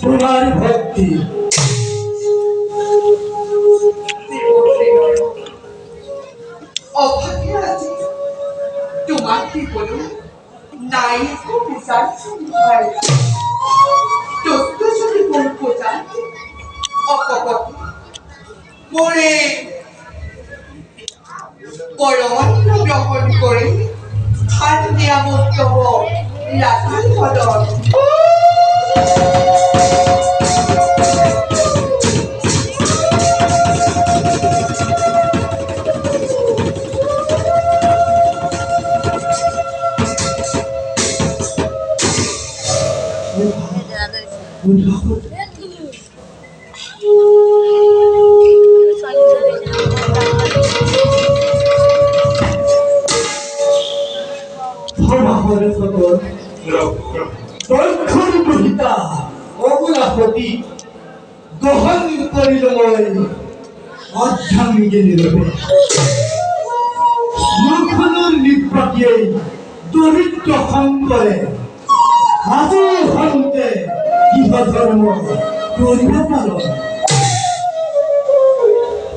তোমার ভক্তি অভাগে আছে তোমার কি বলো নাই তো বিচার ভাই তত্ত্ব যদি বলবো জানতে অকপট করে পরমাত্ম গ্রহণ করে খান নিয়ামত রাখাল বদল অবলাপতি গ্রহণ করিল অর্ধাঙ্গে নিরবে মুখনুর নিপাটিয়ে দরিদ্র সঙ্গরে হাজু হন্তে ইহ ধর্ম করিব পালন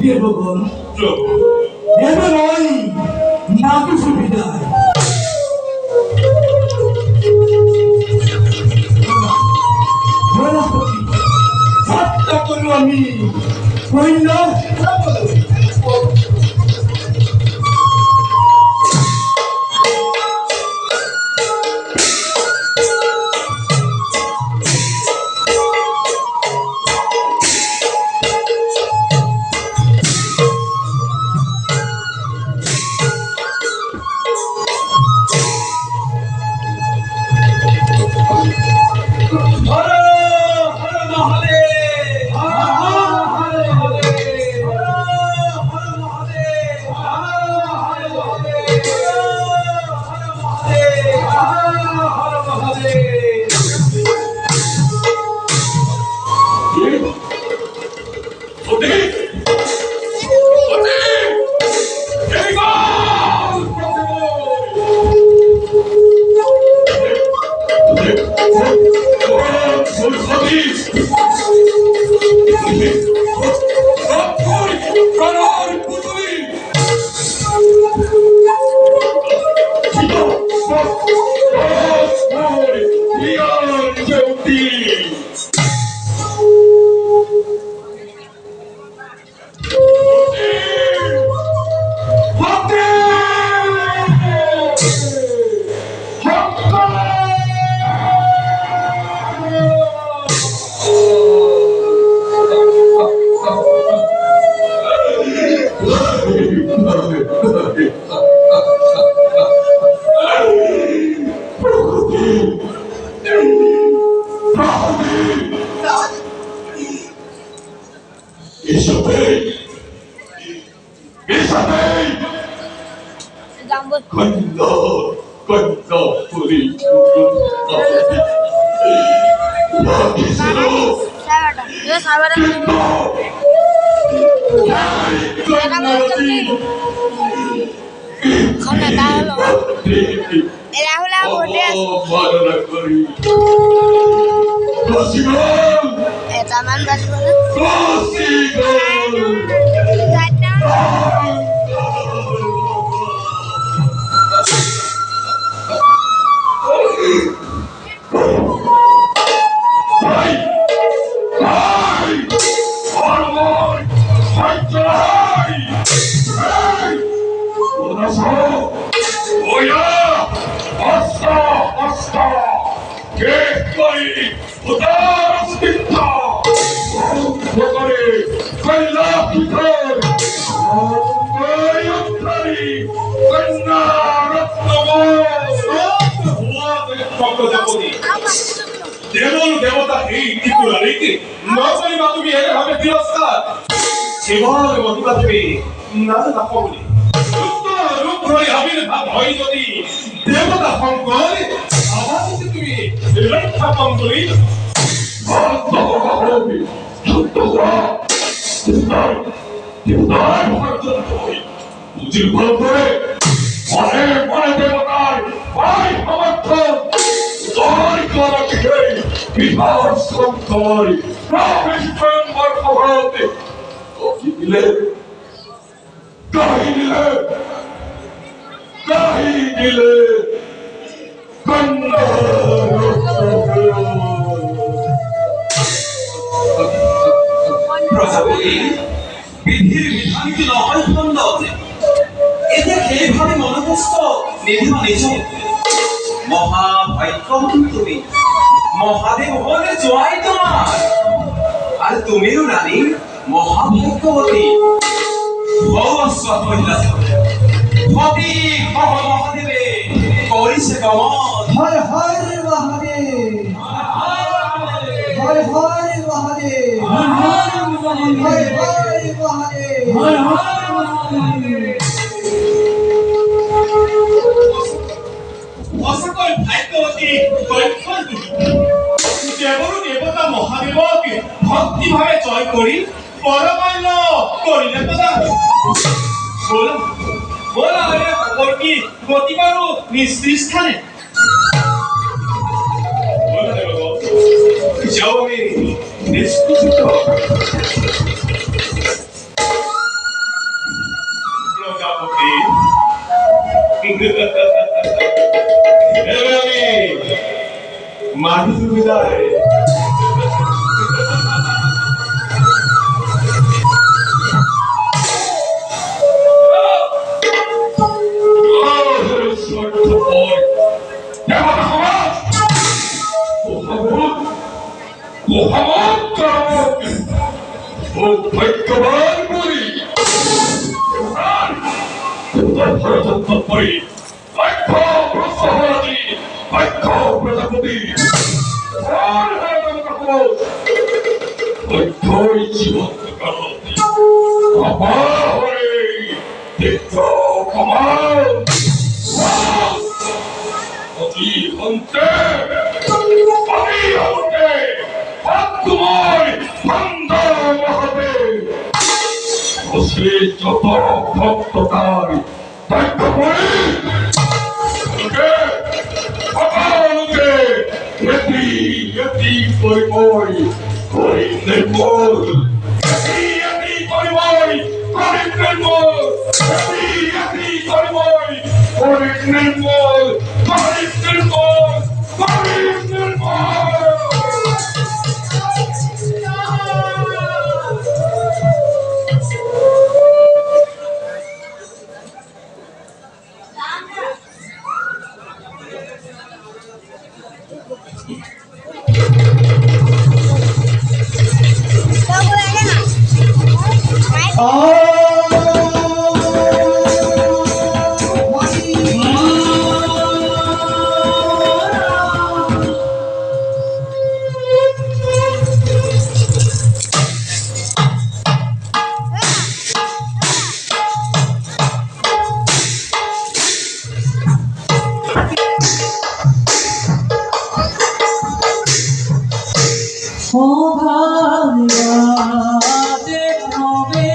দেবগণ এবার নয় মাতু সুবিধায় আমি কইল Taman Basibona. কন্যা কিশোর অঙ্গয়ুত্তরী কন্যা রত্নবতী দেবল দেবতা এই ত্রিপুরারীকে নকরি বা তুমি এভাবে তিরস্কার কেবল মহিমা দেবে না নাপবলি রূপ ধরে আবির্ভাব হয় যদি দেবতা শঙ্কর আবার তুমি রক্ষা পাম্বলি বুঝির ফল করে মনে মনে দেবতার ভাই সমর্থন জয় করা থেকে বিভাগ শঙ্কর রামেশ্বর ভগবতী কি দিলে কাহি দিলে কন্যা প্রজাপতি বিধির বিধানিত নহয় খণ্ড এতিয়া সেইভাবে মনোকষ্ট নিধিব নিজ মহাভাগ্যবান তুমি মহাদেব হলে জয় তোমার আর তুমিও রানী মহাভাগ্যবতী ভৌস্বাদ মহিলা সতী কহ মহাদেবে কৰিছে গমন হর হর মহাদেব হর হর মহাদেব হর হর মহাদেব হর হর মহাদেব অসকল ভাগ্যবতী দক্ষিণ দেবর দেবতা মহাদেবক ভক্তিভাবে জয় করি পরমান্ন করিলে তো বলো বলো আরে খবর কি গতি করো নিস্থানে যাও আমি নিষ্কুচিত প্রজাপতি মাটি সুবিধায় প্রজাপতি জীবন যত ভক্ত তার দায়িত্ব করে পরিময় করি নির্মল পরিময় করি নির্মল পরিময় করি নির্মল করি নির্মল করি নির্মল ও ভাঙা দেখবে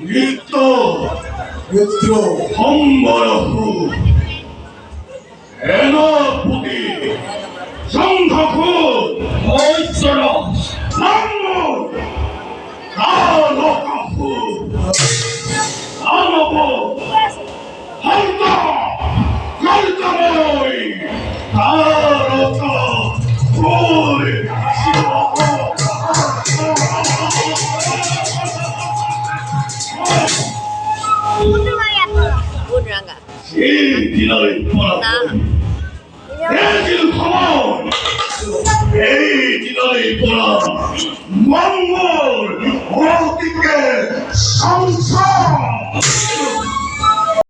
নিত্য মিত্র সম্বরহু সেনাপতি সংঘাকু মৈত্র নাঙ্গল কালকাহু দানব হন্তা কল্পময় তারকা ওরে Bunraga. এই দিনাই পড়া Nah. এজিল খবর এই দিনাই পড়া মঙ্গল ভৌতিকে সংসার